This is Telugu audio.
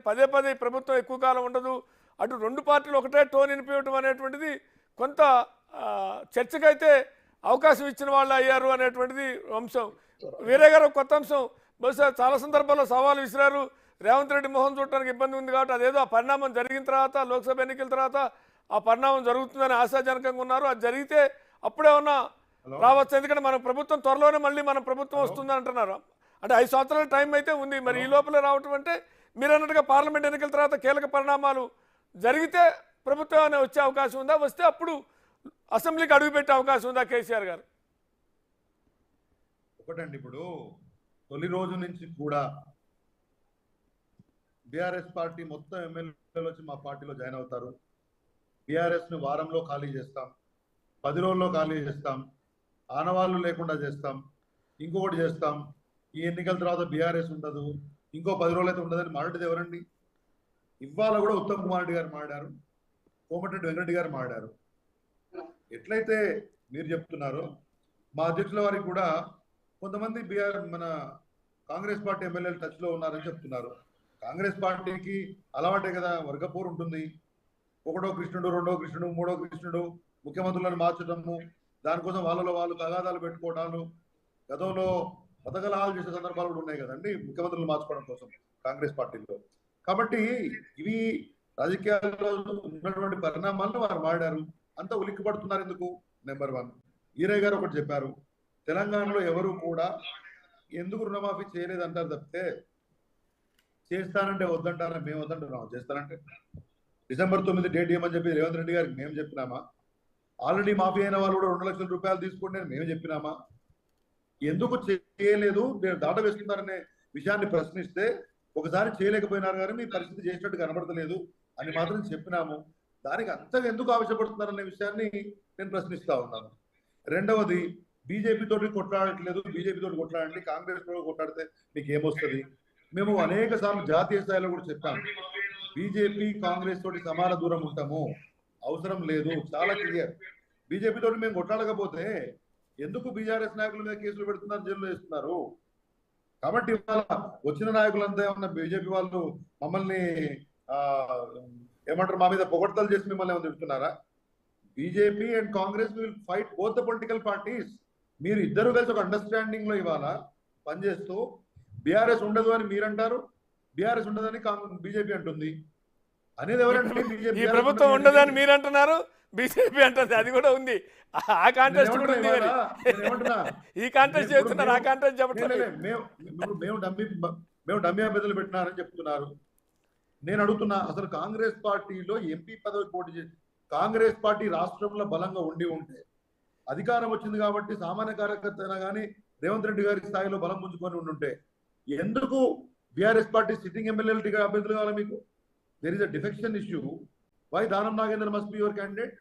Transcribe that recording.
పదే పదే ప్రభుత్వం ఎక్కువ కాలం ఉండదు, అటు రెండు పార్టీలు ఒకటే టోన్ వినిపించడం అనేటువంటిది కొంత చర్చకైతే అవకాశం ఇచ్చిన వాళ్ళు అయ్యారు అనేటువంటిది అంశం. వీరే గారు కొత్త అంశం బహుశా చాలా సందర్భాల్లో సవాలు విసిరారు. రేవంత్ రెడ్డి మొహం చూడటానికి ఇబ్బంది ఉంది కాబట్టి అదేదో ఆ పరిణామం జరిగిన తర్వాత లోక్సభ ఎన్నికల తర్వాత ఆ పరిణామం జరుగుతుందని ఆశాజనకంగా ఉన్నారు. అది జరిగితే అప్పుడే ఉన్నా రావచ్చు, ఎందుకంటే మన ప్రభుత్వం త్వరలోనే మళ్ళీ మన ప్రభుత్వం వస్తుంది అంటున్నారు. అంటే 5 సంవత్సరాల టైం అయితే ఉంది. మరి ఈ లోపల రావటం అంటే మీరు అన్నట్టుగా పార్లమెంట్ ఎన్నికల తర్వాత కీలక పరిణామాలు జరిగితే ప్రభుత్వం వచ్చే అవకాశం ఉందా, వస్తే అప్పుడు అసెంబ్లీకి అడుగుపెట్టే అవకాశం ఉందా కేసీఆర్ గారు? ఒకటండి, ఇప్పుడు తొలి రోజు నుంచి కూడా బీఆర్ఎస్ పార్టీ మొత్తం ఎమ్మెల్యేలు వచ్చి మా పార్టీలో జాయిన్ అవుతారు. బీఆర్ఎస్ని వారంలో ఖాళీ చేస్తాం, 10 రోజుల్లో ఖాళీ చేస్తాం, ఆనవాళ్ళు లేకుండా చేస్తాం, ఇంకొకటి చేస్తాం, ఈ ఎన్నికల తర్వాత బీఆర్ఎస్ ఉండదు, ఇంకో 10 రోజులు అయితే ఉండదని మాట్లాడేది ఎవరండి? ఇవాళ కూడా ఉత్తమ్ కుమార్ రెడ్డి గారు మాట్లాడారు, కోమటిరెడ్డి వెంకరెడ్డి గారు మాట్లాడారు. ఎట్లయితే మీరు చెప్తున్నారో మా అధ్యక్షుల వారికి కూడా కొంతమంది మన కాంగ్రెస్ పార్టీ ఎమ్మెల్యేలు టచ్లో ఉన్నారని చెప్తున్నారు. కాంగ్రెస్ పార్టీకి అలవాటే కదా, వర్గపోరు ఉంటుంది. ఒకటో కృష్ణుడు, రెండో కృష్ణుడు, మూడో కృష్ణుడు, ముఖ్యమంత్రులను మార్చడము, దానికోసం వాళ్ళలో వాళ్ళు తగాదాలు పెట్టుకోవడాలు, గతంలో పథకలాలు చేసే సందర్భాలు కూడా ఉన్నాయి కదండి ముఖ్యమంత్రులు మార్చుకోవడం కోసం కాంగ్రెస్ పార్టీలో. కాబట్టి ఇవి రాజకీయాల్లో ఉన్నటువంటి పరిణామాలను వారు వాడారు. అంతా ఉలిక్కి పడుతున్నారు ఎందుకు? నెంబర్ 1. ఈరయ్య గారు ఒకటి చెప్పారు, తెలంగాణలో ఎవరు కూడా ఎందుకు రుణమాఫీ చేయలేదంటారు తప్పితే చేస్తానంటే వద్దంటారని మేము వద్దంటున్నాం. చేస్తానంటే డిసెంబర్ 9 డేట్ ఇవ్వమని చెప్పి రేవంత్ రెడ్డి గారికి మేము చెప్పినామా? ఆల్రెడీ మాఫీ అయిన వాళ్ళు కూడా 2 లక్షల రూపాయలు తీసుకోండి అని మేము చెప్పినామా? ఎందుకు చేయలేదు, మీరు దాట వేస్తున్నారనే విషయాన్ని ప్రశ్నిస్తే ఒకసారి చేయలేకపోయినారు కానీ మీ పరిస్థితి చేసినట్టు కనబడతలేదు అని మాత్రం చెప్పినాము. దానికి అంతగా ఎందుకు ఆవేశపడుతున్నారనే విషయాన్ని నేను ప్రశ్నిస్తా ఉన్నాను. రెండవది, బీజేపీ తోటి కొట్లాడట్లేదు, బీజేపీ తోటి కొట్లాడండి, కాంగ్రెస్ తోటి కొట్లాడితే మీకు ఏమొస్తుంది? మేము అనేక సార్లు జాతీయ స్థాయిలో కూడా చెప్పాము, బీజేపీ కాంగ్రెస్ తోటి సమాన దూరం ఉంటాము, అవసరం లేదు, చాలా క్లియర్. బీజేపీ తోటి మేము కొట్లాడకపోతే ఎందుకు బీఆర్ఎస్ నాయకుల మీద కేసులు పెడుతున్నారు, జైల్లో వేస్తున్నారు? కాబట్టి ఇవాళ వచ్చిన నాయకులంతా ఏమన్నా బీజేపీ వాళ్ళు మమ్మల్ని ఏమంటారు, మా మీద పొగడ్తలు చేసి మిమ్మల్ని ఏమైనా తిడుతున్నారా? BJP and Congress will fight both the political parties. మీరు ఇద్దరు కలిసి ఒక అండర్స్టాండింగ్ లో ఇవాళ పనిచేస్తూ బీఆర్ఎస్ ఉండదు అని మీరు అంటారు, బీఆర్ఎస్ ఉండదని బీజేపీ అంటుంది. అనేది ఎవరంటే ఈ ప్రభుత్వం ఉండదని మీరు అంటున్నారు, బీజేపీ అంటుంది. అది కూడా ఉంది, ఆ కాంటెస్ట్ కూడా ఉంది. ఈ కాంటెస్ట్ చేస్తున్నారు, ఆ కాంటెస్ట్ చెప్పట్లేదు. మేము డమ్మీ అభ్యర్థులు పెట్టినారని చెప్తున్నారు. నేను అడుగుతున్నా, అసలు కాంగ్రెస్ పార్టీలో ఎంపీ పదవి పోటీ చేసి కాంగ్రెస్ పార్టీ రాష్ట్రంలో బలంగా ఉంటే, అధికారం వచ్చింది కాబట్టి సామాన్య కార్యకర్త అయినా కానీ రేవంత్ రెడ్డి గారి స్థాయిలో బలం పుంజుకొని ఉండుంటే ఎందుకు బీఆర్ఎస్ పార్టీ సిట్టింగ్ ఎమ్మెల్యేలుగా అభ్యర్థులు కావాలి మీకు? There is a defection issue. Why Danam Nagendra must be your candidate?